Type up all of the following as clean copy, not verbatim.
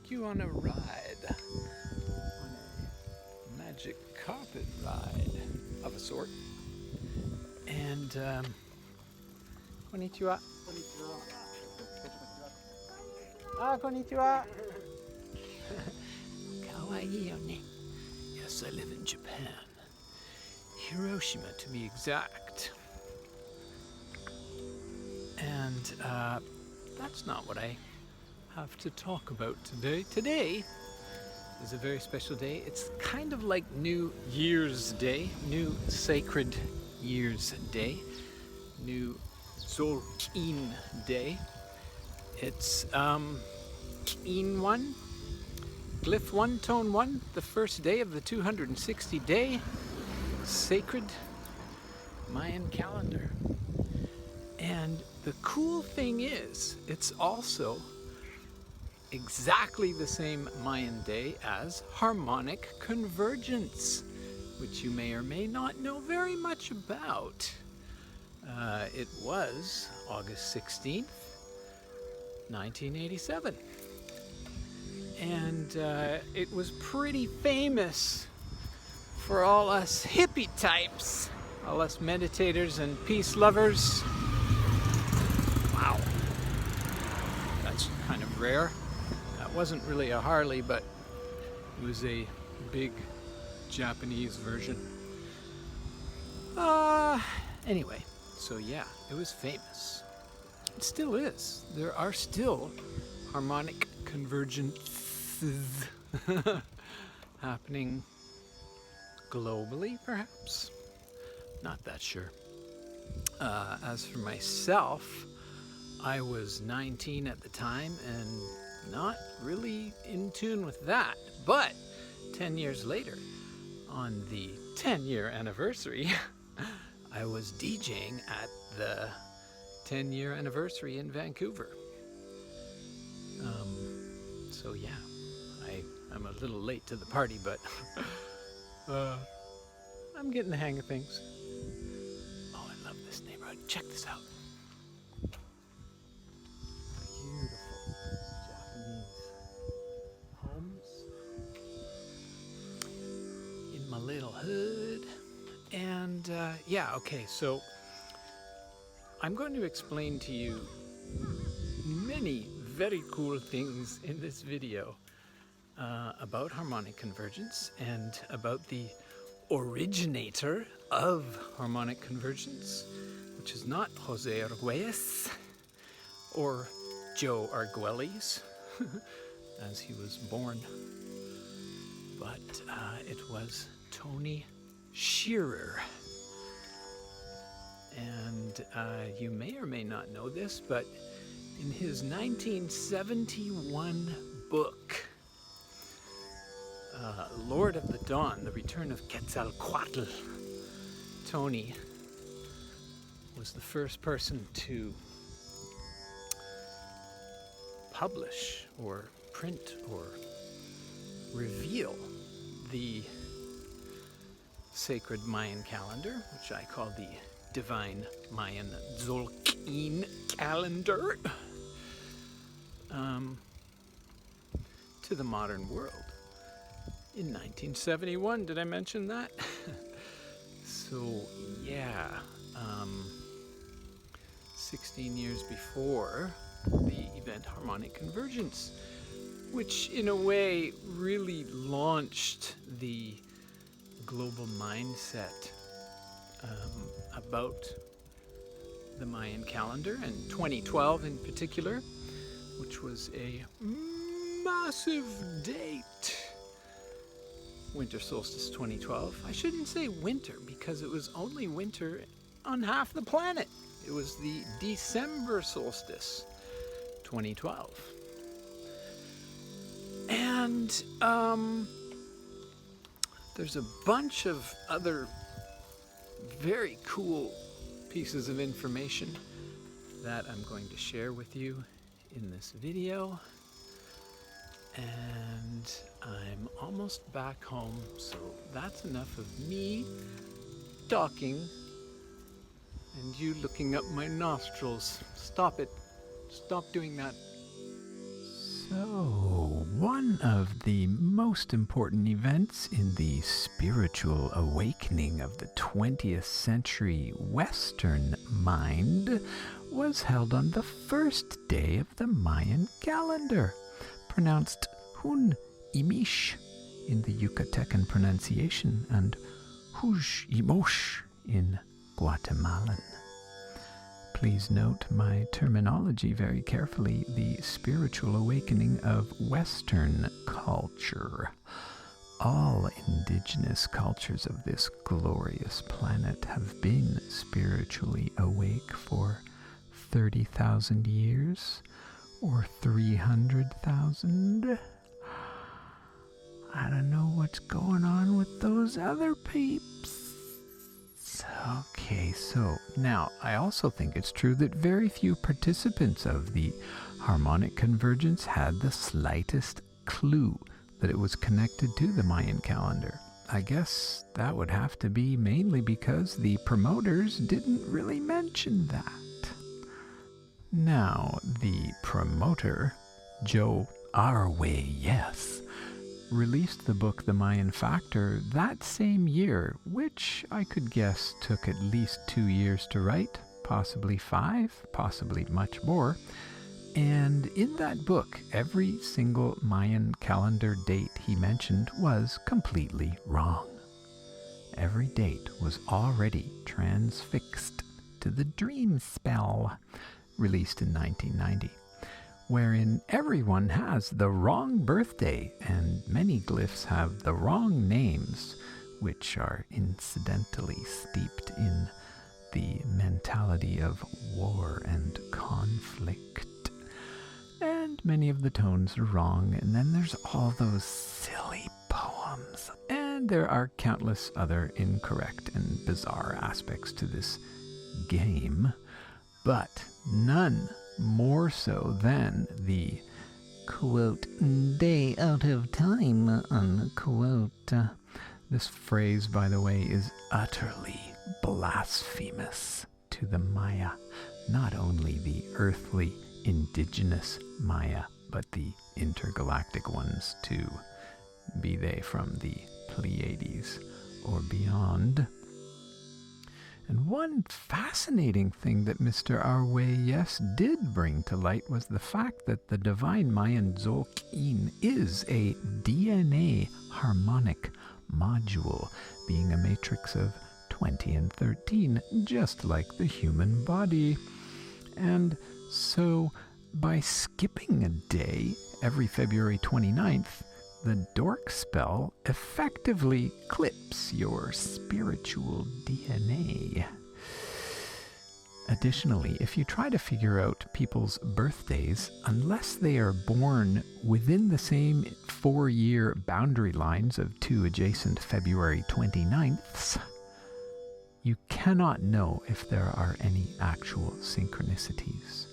take you on a ride, on a magic carpet ride of a sort. And konnichiwa. Ah, konnichiwa. Kawaii yo ne. Yes, I live in Japan. Hiroshima, to be exact. And that's not what I have to talk about today. Today is a very special day. It's kind of like New Year's Day, New Sacred Year's Day, New Tzolk'een Day. It's Keen 1, Glyph 1, Tone 1, the first day of the 260-day sacred Mayan calendar. And the cool thing is, it's also exactly the same Mayan day as Harmonic Convergence, which you may or may not know very much about. It was August 16th, 1987. And it was pretty famous for all us hippie types, all us meditators and peace lovers. Wow, that's kind of rare. That wasn't really a Harley, but it was a big Japanese version. Anyway, so yeah, it was famous. It still is. There are still harmonic convergences happening globally, perhaps? Not that sure. As for myself, I was 19 at the time and not really in tune with that. But 10 years later, on the 10-year anniversary, I was DJing at the 10-year anniversary in Vancouver. So yeah, I'm a little late to the party, but I'm getting the hang of things. Oh, I love this neighborhood. Check this out. Beautiful Japanese homes in my little hood. And yeah, okay, so I'm going to explain to you many very cool things in this video about harmonic convergence and about the originator of harmonic convergence, which is not Jose Arguelles or Joe Arguelles, as he was born, but it was Tony Shearer. And you may or may not know this, but in his 1971 book, Lord of the Dawn, The Return of Quetzalcoatl, Tony was the first person to publish or print or reveal the sacred Mayan calendar, which I call the Divine Mayan Tzolk'een Calendar, to the modern world in 1971. Did I mention that? So yeah, 16 years before the event Harmonic Convergence, which in a way really launched the global mindset about the Mayan calendar, and 2012 in particular, which was a massive date. Winter solstice 2012. I shouldn't say winter, because it was only winter on half the planet. It was the December solstice 2012. And there's a bunch of other very cool pieces of information that I'm going to share with you in this video. And I'm almost back home, so that's enough of me talking and you looking up my nostrils. Stop it. Stop doing that. So, One of the most important events in the spiritual awakening of the 20th century Western mind was held on the first day of the Mayan calendar, pronounced Hun Imish in the Yucatecan pronunciation and Huj Imosh in Guatemalan. Please note my terminology very carefully. The spiritual awakening of Western culture. All indigenous cultures of this glorious planet have been spiritually awake for 30,000 years or 300,000. I don't know what's going on with those other peeps. Okay, so now I also think it's true that very few participants of the Harmonic Convergence had the slightest clue that it was connected to the Mayan calendar. I guess that would have to be mainly because the promoters didn't really mention that. Now, the promoter, Joe Arway, released the book The Mayan Factor that same year, which I could guess took at least 2 years to write, possibly 5, possibly much more. And in that book, every single Mayan calendar date he mentioned was completely wrong. Every date was already transfixed to the Dreamspell, released in 1990. Wherein everyone has the wrong birthday and many glyphs have the wrong names, which are incidentally steeped in the mentality of war and conflict. And many of the tones are wrong, and then there's all those silly poems. And there are countless other incorrect and bizarre aspects to this game, but none more so than the, quote, day out of time, unquote. This phrase, by the way, is utterly blasphemous to the Maya. Not only the earthly, indigenous Maya, but the intergalactic ones too, be they from the Pleiades or beyond. And one fascinating thing that Mr. Arway did bring to light was the fact that the Divine Mayan Tzolk'een is a DNA harmonic module, being a matrix of 20 and 13, just like the human body. And so, by skipping a day every February 29th, the dork spell effectively clips your spiritual DNA. Additionally, if you try to figure out people's birthdays, unless they are born within the same 4-year boundary lines of 2 adjacent February 29ths, you cannot know if there are any actual synchronicities.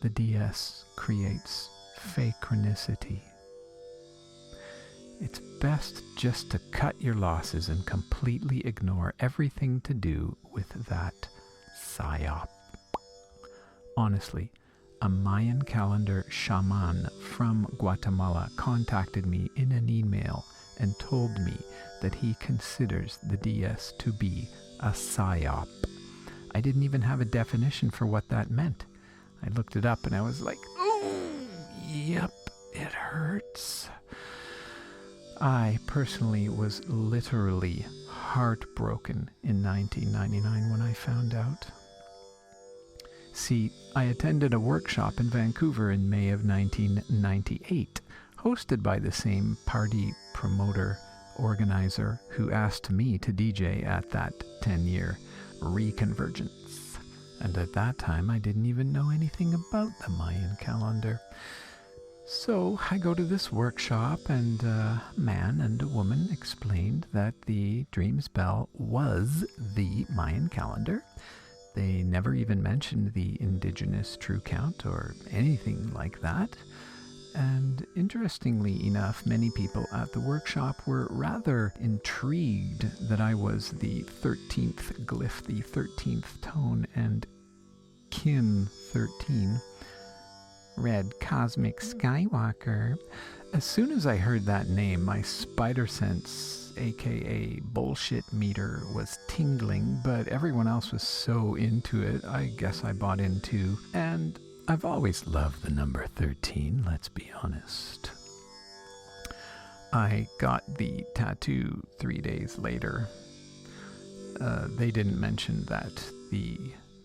The DS creates fakeronicity. It's best just to cut your losses and completely ignore everything to do with that psyop. Honestly, a Mayan calendar shaman from Guatemala contacted me in an email and told me that he considers the DS to be a psyop. I didn't even have a definition for what that meant. I looked it up and I was like, ooh, yep, it hurts. I personally was literally heartbroken in 1999 when I found out. See, I attended a workshop in Vancouver in May of 1998, hosted by the same party promoter organizer who asked me to DJ at that 10-year reconvergence. And at that time, I didn't even know anything about the Mayan calendar. So I go to this workshop, and a man and a woman explained that the Dreamspell was the Mayan calendar. They never even mentioned the indigenous true count or anything like that. And interestingly enough, many people at the workshop were rather intrigued that I was the 13th glyph, the 13th tone, and kin 13. Red Cosmic Skywalker. As soon as I heard that name, my spider sense, a.k.a. bullshit meter, was tingling, but everyone else was so into it, I guess I bought in too. And I've always loved the number 13, let's be honest. I got the tattoo 3 days later. They didn't mention that the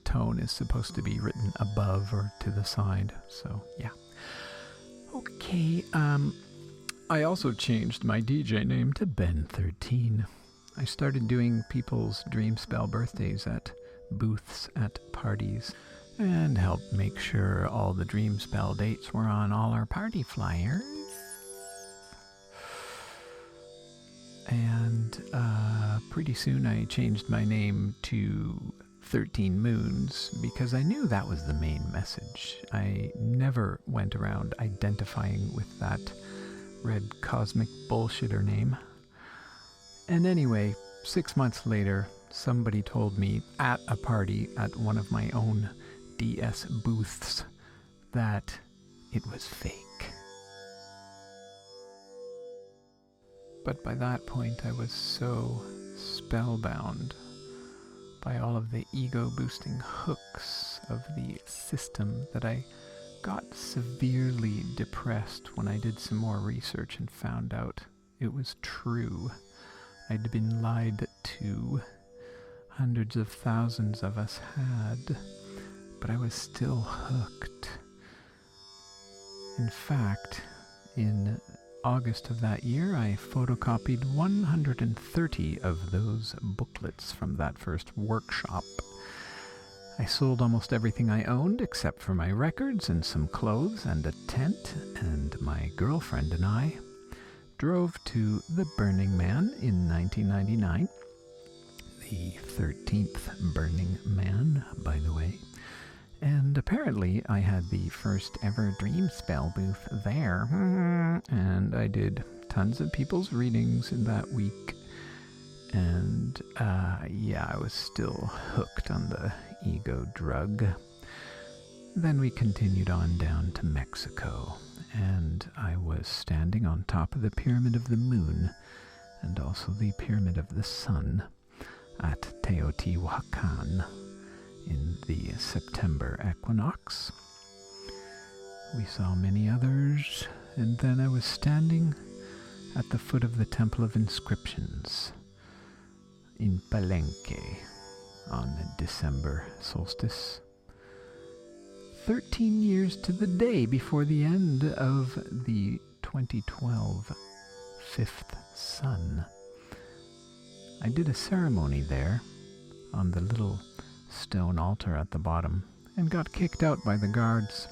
tone is supposed to be written above or to the side, so yeah. Okay, I also changed my DJ name to Ben13. I started doing people's Dreamspell birthdays at booths at parties and helped make sure all the Dreamspell dates were on all our party flyers. And pretty soon I changed my name to 13 Moons because I knew that was the main message. I never went around identifying with that red cosmic bullshitter name. And anyway, 6 months later, somebody told me at a party at one of my own DS booths that it was fake. But by that point, I was so spellbound by all of the ego-boosting hooks of the system that I got severely depressed when I did some more research and found out it was true. I'd been lied to. Hundreds of thousands of us had, but I was still hooked. In fact, in August of that year, I photocopied 130 of those booklets from that first workshop. I sold almost everything I owned except for my records and some clothes and a tent, and my girlfriend and I drove to the Burning Man in 1999. The 13th Burning Man, by the way. And apparently I had the first ever Dreamspell booth there, and I did tons of people's readings in that week. And yeah, I was still hooked on the ego drug. Then we continued on down to Mexico, and I was standing on top of the Pyramid of the Moon, and also the Pyramid of the Sun, at Teotihuacan in the September equinox. We saw many others, and then I was standing at the foot of the Temple of Inscriptions in Palenque on December solstice. 13 years to the day before the end of the 2012 fifth sun. I did a ceremony there on the little stone altar at the bottom and got kicked out by the guards.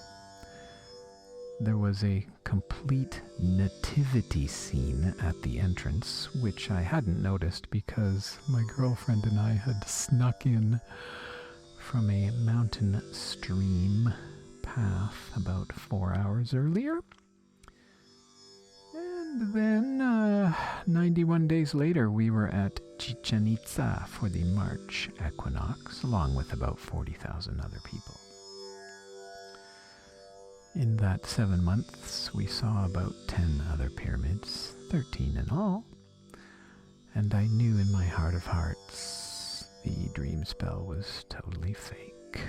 There was a complete nativity scene at the entrance, which I hadn't noticed because my girlfriend and I had snuck in from a mountain stream path about 4 hours earlier. And then 91 days later, we were at Chichen Itza for the March equinox, along with about 40,000 other people. In that 7 months, we saw about 10 other pyramids, 13 in all, and I knew in my heart of hearts the Dreamspell was totally fake.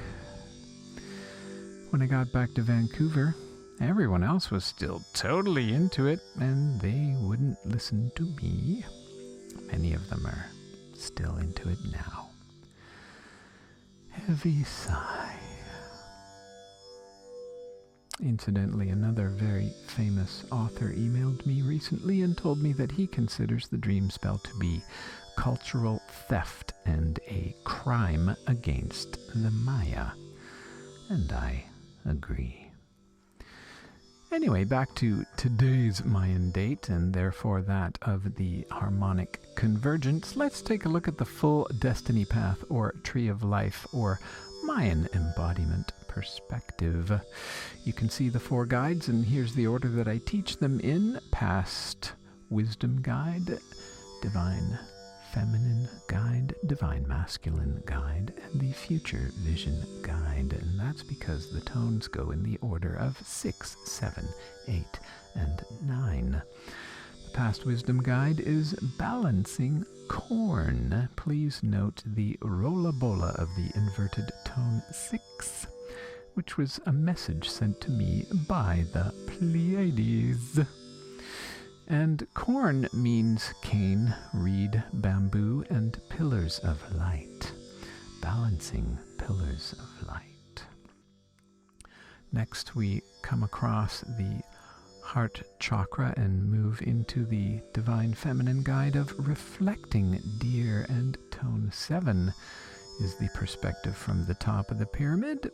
When I got back to Vancouver, everyone else was still totally into it, and they wouldn't listen to me. Many of them are still into it now. Heavy sigh. Incidentally, another very famous author emailed me recently and told me that he considers the Dreamspell to be cultural theft and a crime against the Maya. And I agree. Anyway, back to today's Mayan date, and therefore that of the Harmonic Convergence. Let's take a look at the full destiny path, or tree of life, or Mayan embodiment perspective. You can see the 4 guides, and here's the order that I teach them in: Past Wisdom Guide, Divine Feminine Guide, Divine Masculine Guide and the Future Vision Guide, and that's because the tones go in the order of 6, 7, 8, and 9. The Past Wisdom Guide is Balancing Corn. Please note the rolla bola of the inverted tone 6, which was a message sent to me by the Pleiades. And corn means cane, reed, bamboo, and pillars of light. Balancing pillars of light. Next we come across the heart chakra and move into the Divine Feminine Guide of Reflecting Deer, and tone 7 is the perspective from the top of the pyramid.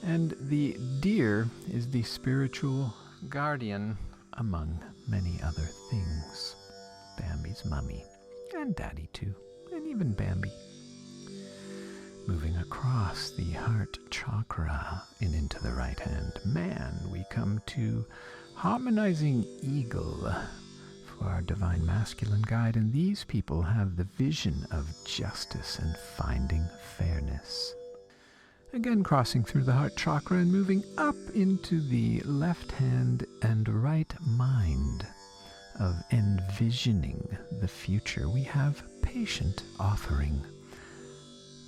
And the deer is the spiritual guardian among many other things. Bambi's mummy, and daddy too, and even Bambi. Moving across the heart chakra and into the right hand man, we come to Harmonizing Eagle for our Divine Masculine Guide, and these people have the vision of justice and finding fairness. Again, crossing through the heart chakra and moving up into the left hand and right mind of envisioning the future, we have Patient Offering.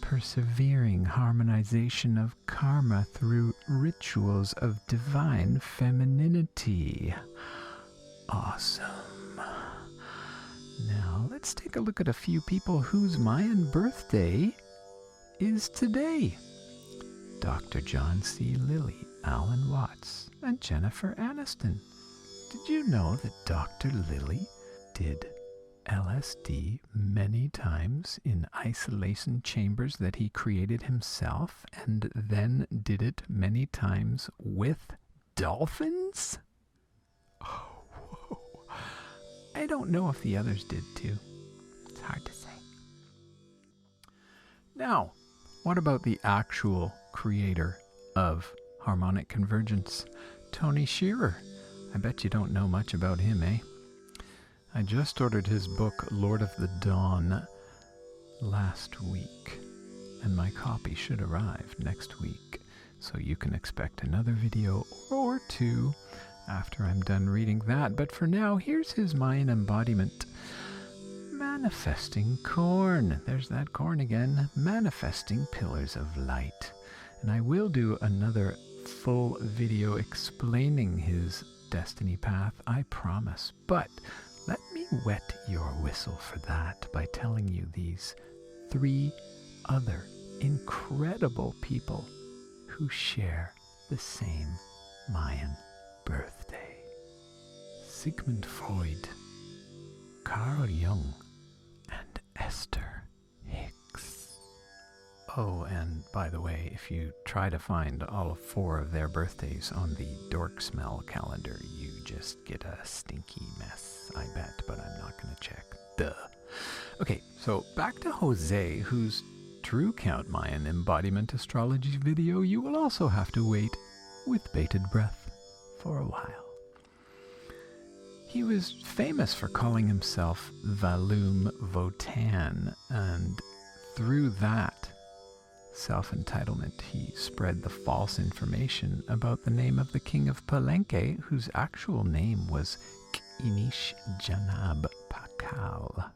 Persevering harmonization of karma through rituals of divine femininity. Awesome. Now, let's take a look at a few people whose Mayan birthday is today. Dr. John C. Lilly, Alan Watts, and Jennifer Aniston. Did you know that Dr. Lilly did LSD many times in isolation chambers that he created himself, and then did it many times with dolphins? Oh, whoa. I don't know if the others did too. It's hard to say. Now, what about the actual creator of Harmonic Convergence, Tony Shearer? I bet you don't know much about him, eh? I just ordered his book, Lord of the Dawn, last week, and my copy should arrive next week, so you can expect another video or two after I'm done reading that. But for now, here's his Mayan embodiment. Manifesting corn. There's that corn again. Manifesting pillars of light. And I will do another full video explaining his destiny path, I promise. But let me wet your whistle for that by telling you these 3 other incredible people who share the same Mayan birthday. Sigmund Freud, Carl Jung, and Esther Hicks. Oh, and by the way, if you try to find all 4 of their birthdays on the Dreamspell calendar, you just get a stinky mess, I bet, but I'm not going to check. Duh. Okay, so back to Jose, whose True Count Mayan Embodiment Astrology video you will also have to wait with bated breath for a while. He was famous for calling himself Valum Votan, and through that self-entitlement, he spread the false information about the name of the king of Palenque, whose actual name was K'inish Janab Pakal.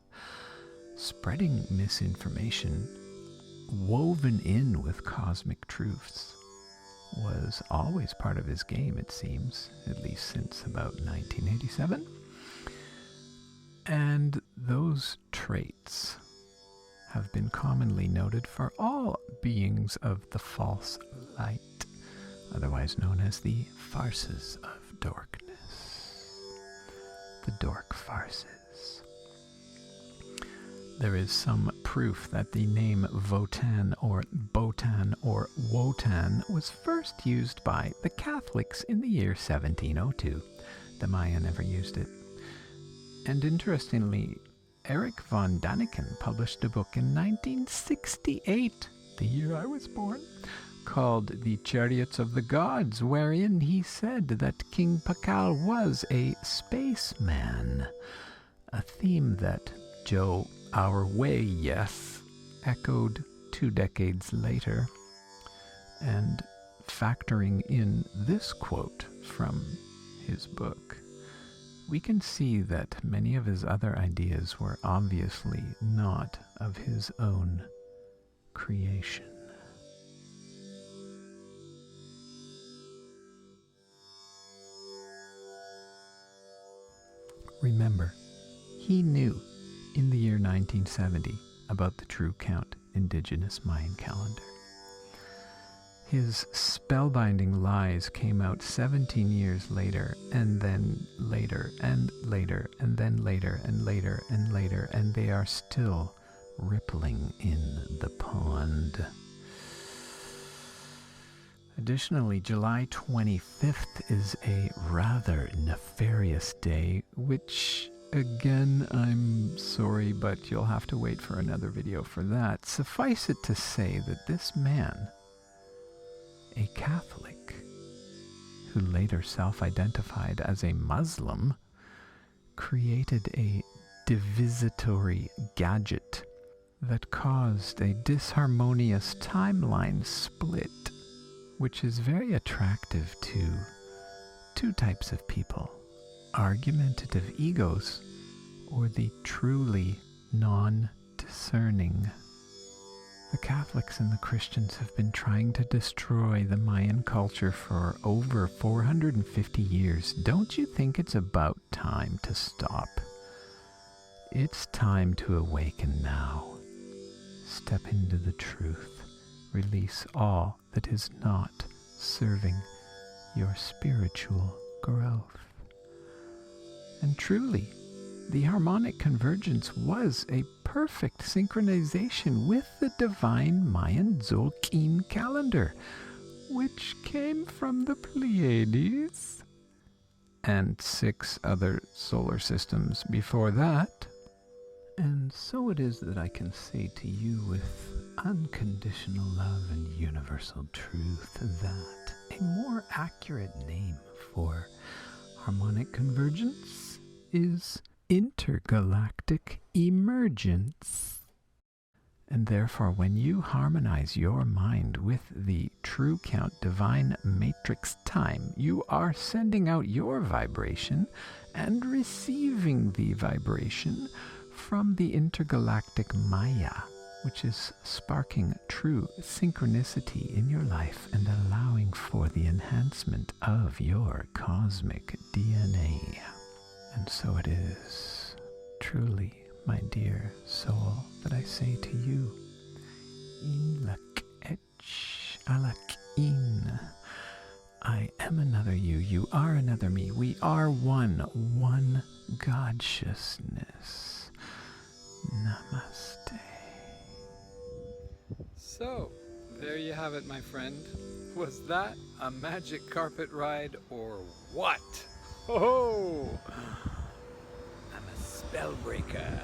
Spreading misinformation woven in with cosmic truths was always part of his game, it seems, at least since about 1987. And those traits have been commonly noted for all beings of the false light, otherwise known as the farces of darkness. The dork farces. There is some proof that the name Votan or Botan or Wotan was first used by the Catholics in the year 1702. The Maya never used it. And interestingly, Eric von Daniken published a book in 1968, the year I was born, called The Chariots of the Gods, wherein he said that King Pakal was a spaceman, a theme that Joe our way, yes, echoed 2 decades later. And factoring in this quote from his book, we can see that many of his other ideas were obviously not of his own creation. Remember, he knew in the year 1970 about the true count indigenous Mayan calendar. His spellbinding lies came out 17 years later, and then later, and later, and then later, and later, and later, and they are still rippling in the pond. Additionally, July 25th is a rather nefarious day, which, again, I'm sorry, but you'll have to wait for another video for that. Suffice it to say that this man, a Catholic, who later self-identified as a Muslim, created a divisitory gadget that caused a disharmonious timeline split, which is very attractive to 2 types of people: argumentative egos or the truly non-discerning. The Catholics and the Christians have been trying to destroy the Mayan culture for over 450 years. Don't you think it's about time to stop? It's time to awaken now. Step into the truth. Release all that is not serving your spiritual growth. And truly, the Harmonic Convergence was a perfect synchronization with the Divine Mayan Tzolk'een Calendar, which came from the Pleiades and 6 other solar systems before that. And so it is that I can say to you with unconditional love and universal truth that a more accurate name for harmonic convergence is Inter-Galactic emergence. And therefore, when you harmonize your mind with the true count divine matrix time, you are sending out your vibration and receiving the vibration from the intergalactic Maya, which is sparking true synchronicity in your life and allowing for the enhancement of your cosmic DNA. And so it is, truly, my dear soul, that I say to you, Een Laq, a Laq. I am another you, you are another me, we are one God-sciousness. Namaste. So, there you have it, my friend. Was that a magic carpet ride or what? Oh, I'm a spell breaker.